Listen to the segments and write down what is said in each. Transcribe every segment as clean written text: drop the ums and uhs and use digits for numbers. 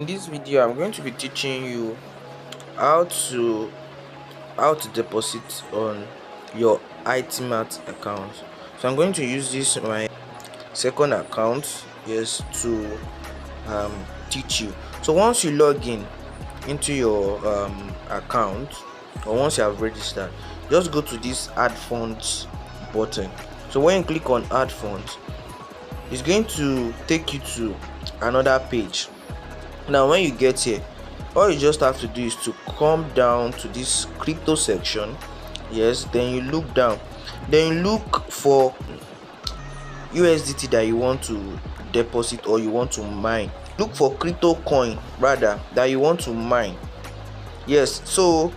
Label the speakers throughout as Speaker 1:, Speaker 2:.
Speaker 1: In this video, I'm going to be teaching you how to deposit on your AitiMart account. So I'm going to use this my second account, yes, to teach you. So once you log in into your account, or once you have registered, just go to this add funds button. So when you click on add funds, it's going to take you to another page. Now when you get here, all you just have to do is to come down to this crypto section. Yes, then you look down, then you look for USDT that you want to deposit or you want to mine. Look for crypto coin rather that you want to mine. Yes, so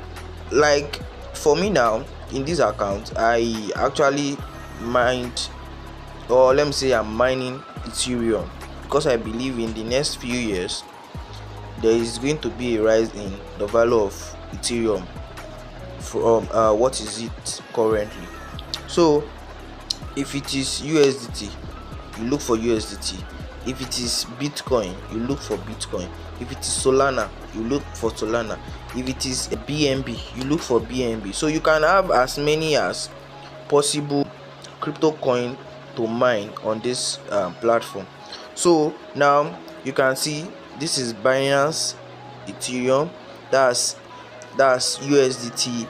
Speaker 1: like for me now in this account, I actually mined, or let me say I'm mining Ethereum, because I believe in the next few years there is going to be a rise in the value of Ethereum from what is it currently. So if it is USDT, you look for USDT. If it is Bitcoin, you look for Bitcoin. If it is Solana, you look for Solana. If it is a BNB, you look for BNB. So you can have as many as possible crypto coin to mine on this platform. So now you can see this is Binance Ethereum, that's USDT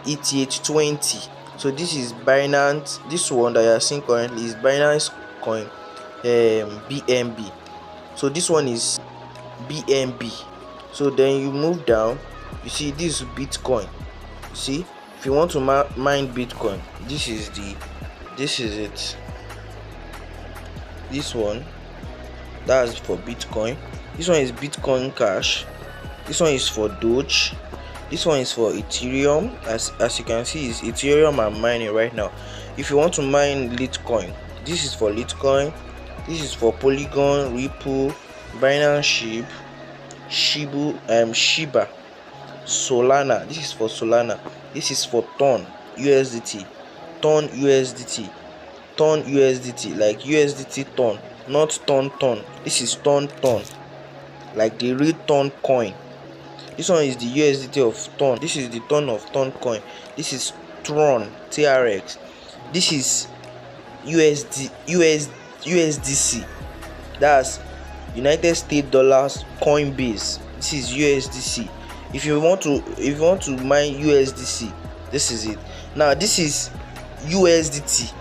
Speaker 1: ETH20. So this is Binance, this one that you are seeing currently is Binance coin BNB. So this one is BNB. So then you move down, you see this is Bitcoin. You see, if you want to mine Bitcoin, this is it. This one, that's for Bitcoin. This one is Bitcoin Cash. This one is for Doge. This one is for Ethereum. As you can see, is Ethereum I'm mining right now. If you want to mine Litecoin, this is for Litecoin. This is for Polygon, Ripple, Binance Shiba, Solana. This is for Solana. This is for Ton USDT, like USDT Ton, not Ton. This is Ton, like the real Ton coin. This one is the USDT of Ton. This is the Ton of Ton coin. This is Tron TRX. This is USDC. That's United States dollars Coinbase. This is USDC. If you want to mine USDC, this is it. Now this is USDT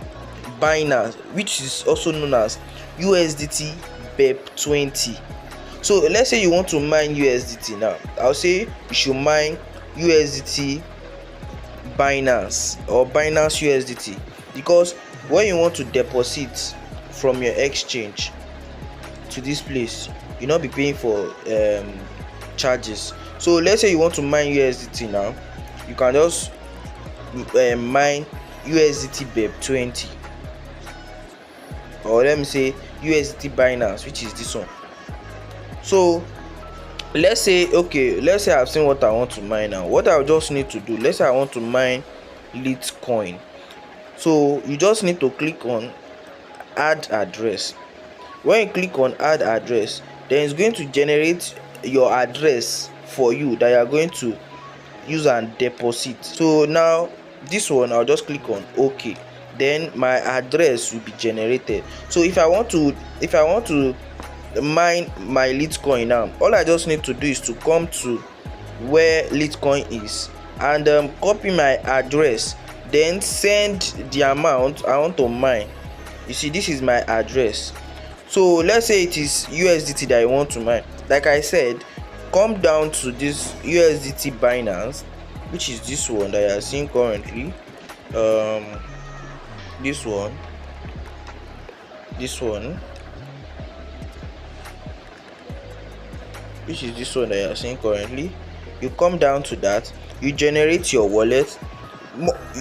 Speaker 1: Binance, which is also known as USDT BEP20. So let's say you want to mine USDT. Now I'll say you should mine USDT Binance or Binance USDT, because when you want to deposit from your exchange to this place, you'll not be paying for charges. So let's say you want to mine USDT. Now you can just mine USDT BEP20, or let me say USDT Binance, which is this one. So let's say I've seen what I want to mine now. What I just need to do, let's say I want to mine Litecoin. So you just need to click on add address. When you click on add address, then it's going to generate your address for you that you are going to use and deposit. So now this one, I'll just click on OK. Then my address will be generated. So if I want to mine my Litecoin now, all I just need to do is to come to where Litecoin is and copy my address, then send the amount I want to mine. You see, this is my address. So let's say it is USDT that I want to mine. Like I said, come down to this USDT Binance, which is this one that you are seeing currently. This one, which is this one that you are seeing currently. You come down to that, you generate your wallet.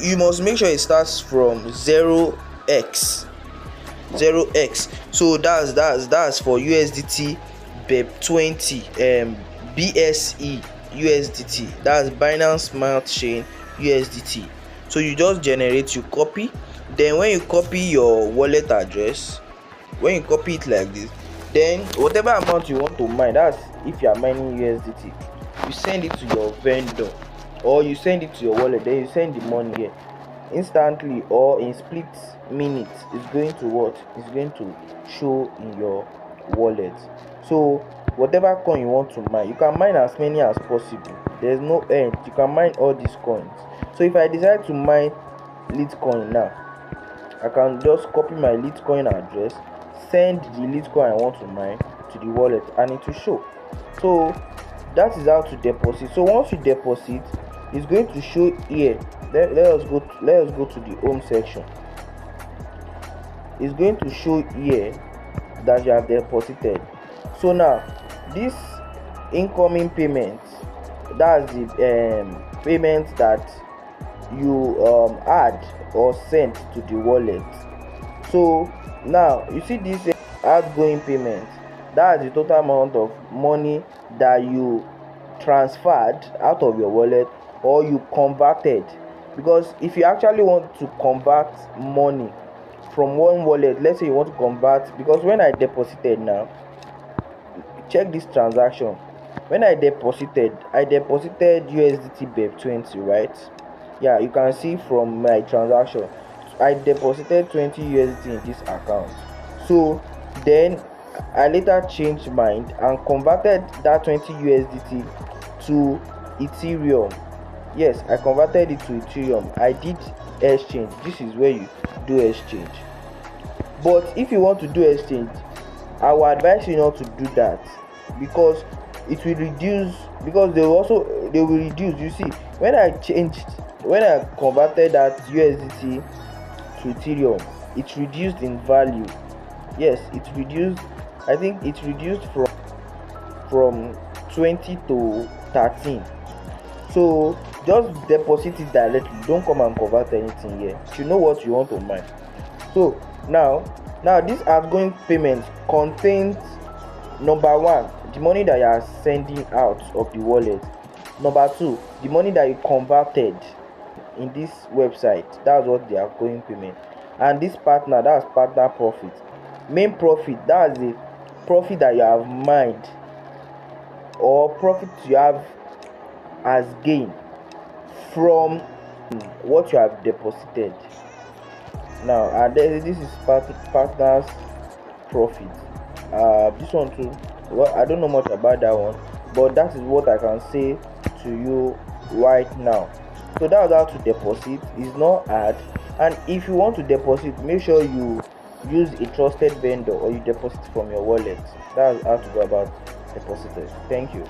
Speaker 1: You must make sure it starts from 0x. So that's for USDT BEP20 BSE USDT. That's Binance Smart Chain USDT. So you just generate, you copy. Then when you copy your wallet address, when you copy it like this, then whatever amount you want to mine, that's if you are mining USDT, you send it to your vendor or you send it to your wallet, then you send the money here instantly or in split minutes. It's going to what? It's going to show in your wallet. So whatever coin you want to mine, you can mine as many as possible. There's no end. You can mine all these coins. So if I decide to mine Litecoin now, I can just copy my Litecoin address, send the Litecoin I want to mine to the wallet, and it will show. So that is how to deposit. So once you deposit, it's going to show here. Let us go to the home section. It's going to show here that you have deposited. So now this incoming payment, that's the payment that you add or sent to the wallet. So now you see this outgoing payment, that's the total amount of money that you transferred out of your wallet or you converted. Because if you actually want to convert money from one wallet, let's say you want to convert, because when I deposited, now check this transaction. When I deposited USDT BEP20, right? Yeah, you can see from my transaction I deposited 20 USDT in this account. So then I later changed mind and converted that 20 USDT to Ethereum. Yes, I converted it to Ethereum. I did exchange. This is where you do exchange. But if you want to do exchange, I will advise you not to do that, because it will reduce, because they will reduce. You see, when I converted that USDT to Ethereum, it reduced in value. Yes, it reduced. I think it reduced from 20 to 13. So just deposit it directly. Don't come and convert anything here. You know what you want to mine. So now this outgoing payment contains, number one, the money that you are sending out of the wallet. Number two, the money that you converted in this website. That's what the outgoing payment. And this partner, that's partner profit. Main profit, that's the profit that you have mined or profit you have as gain from what you have deposited. Now, and this is partner's profit. This one too, well, I don't know much about that one, but that is what I can say to you right now. So that's how to deposit. It's not hard, and if you want to deposit, make sure you use a trusted vendor or you deposit from your wallet. That's how to go about depositing. Thank you.